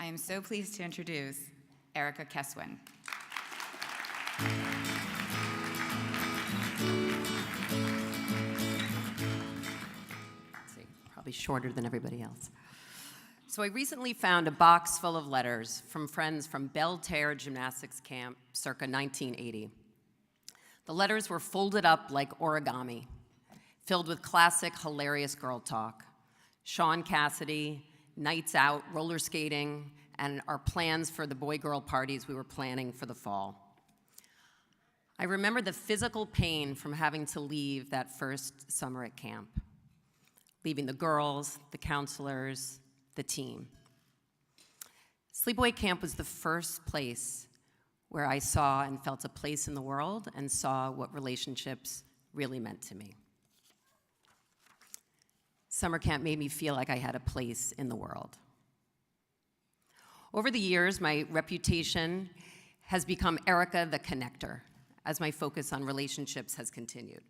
I am so pleased to introduce Erica Keswin. Let's see, probably shorter than everybody else. So I recently found a box full of letters from friends from Belle Terre Gymnastics Camp circa 1980. The letters were folded up like origami, filled with classic, hilarious girl talk. Sean Cassidy, nights out, roller skating, and our plans for the boy-girl parties we were planning for the fall. I remember the physical pain from having to leave that first summer at camp, leaving the girls, the counselors, the team. Sleepaway Camp was the first place where I saw and felt a place in the world and saw what relationships really meant to me. Summer camp made me feel like I had a place in the world. Over the years, my reputation has become Erica the Connector, as my focus on relationships has continued.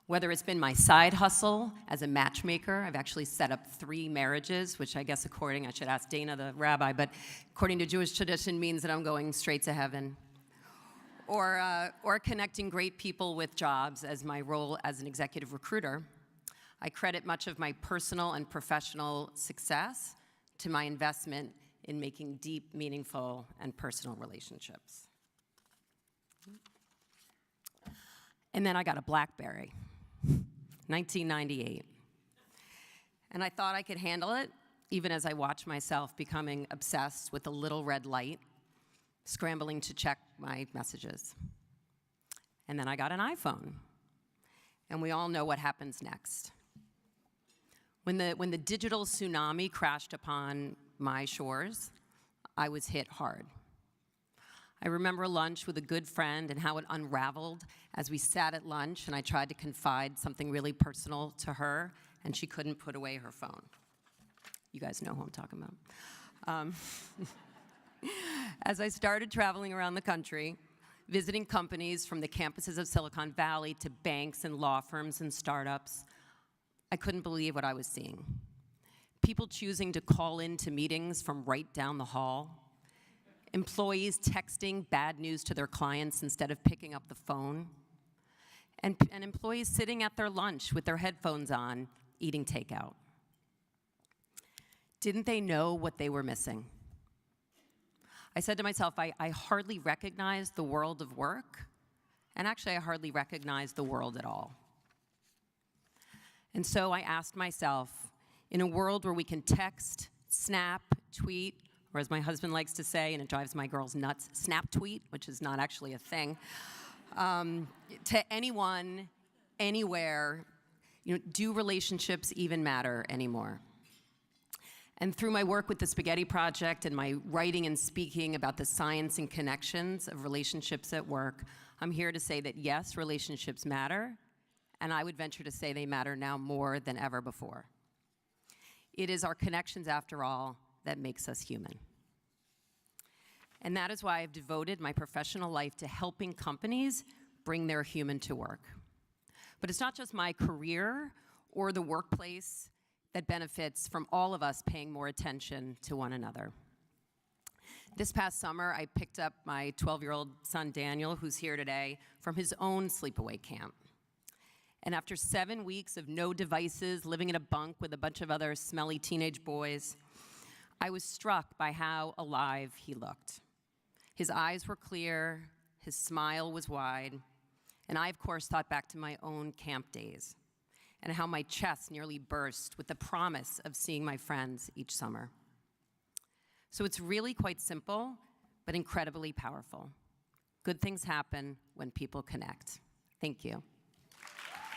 Whether it's been my side hustle as a matchmaker, I've actually set up 3 marriages, which I guess I should ask Dana the rabbi, but according to Jewish tradition means that I'm going straight to heaven. Or connecting great people with jobs as my role as an executive recruiter. I credit much of my personal and professional success to my investment in making deep, meaningful, and personal relationships. And then I got a BlackBerry, 1998. And I thought I could handle it, even as I watched myself becoming obsessed with the little red light, scrambling to check my messages. And then I got an iPhone. And we all know what happens next. When the digital tsunami crashed upon my shores, I was hit hard. I remember lunch with a good friend and how it unraveled as we sat at lunch and I tried to confide something really personal to her and she couldn't put away her phone. You guys know who I'm talking about. As I started traveling around the country, visiting companies from the campuses of Silicon Valley to banks and law firms and startups, I couldn't believe what I was seeing. People choosing to call in to meetings from right down the hall. Employees texting bad news to their clients instead of picking up the phone. And employees sitting at their lunch with their headphones on, eating takeout. Didn't they know what they were missing? I said to myself, I hardly recognize the world of work, and actually I hardly recognize the world at all. And so I asked myself, in a world where we can text, snap, tweet, or as my husband likes to say, and it drives my girls nuts, snap tweet, which is not actually a thing, to anyone, anywhere, do relationships even matter anymore? And through my work with the Spaghetti Project and my writing and speaking about the science and connections of relationships at work, I'm here to say that yes, relationships matter, and I would venture to say they matter now more than ever before. It is our connections, after all, that makes us human. And that is why I've devoted my professional life to helping companies bring their human to work. But it's not just my career or the workplace that benefits from all of us paying more attention to one another. This past summer, I picked up my 12-year-old son, Daniel, who's here today, from his own sleepaway camp. And after 7 weeks of no devices, living in a bunk with a bunch of other smelly teenage boys, I was struck by how alive he looked. His eyes were clear, his smile was wide, and I, of course, thought back to my own camp days and how my chest nearly burst with the promise of seeing my friends each summer. So it's really quite simple, but incredibly powerful. Good things happen when people connect. Thank you.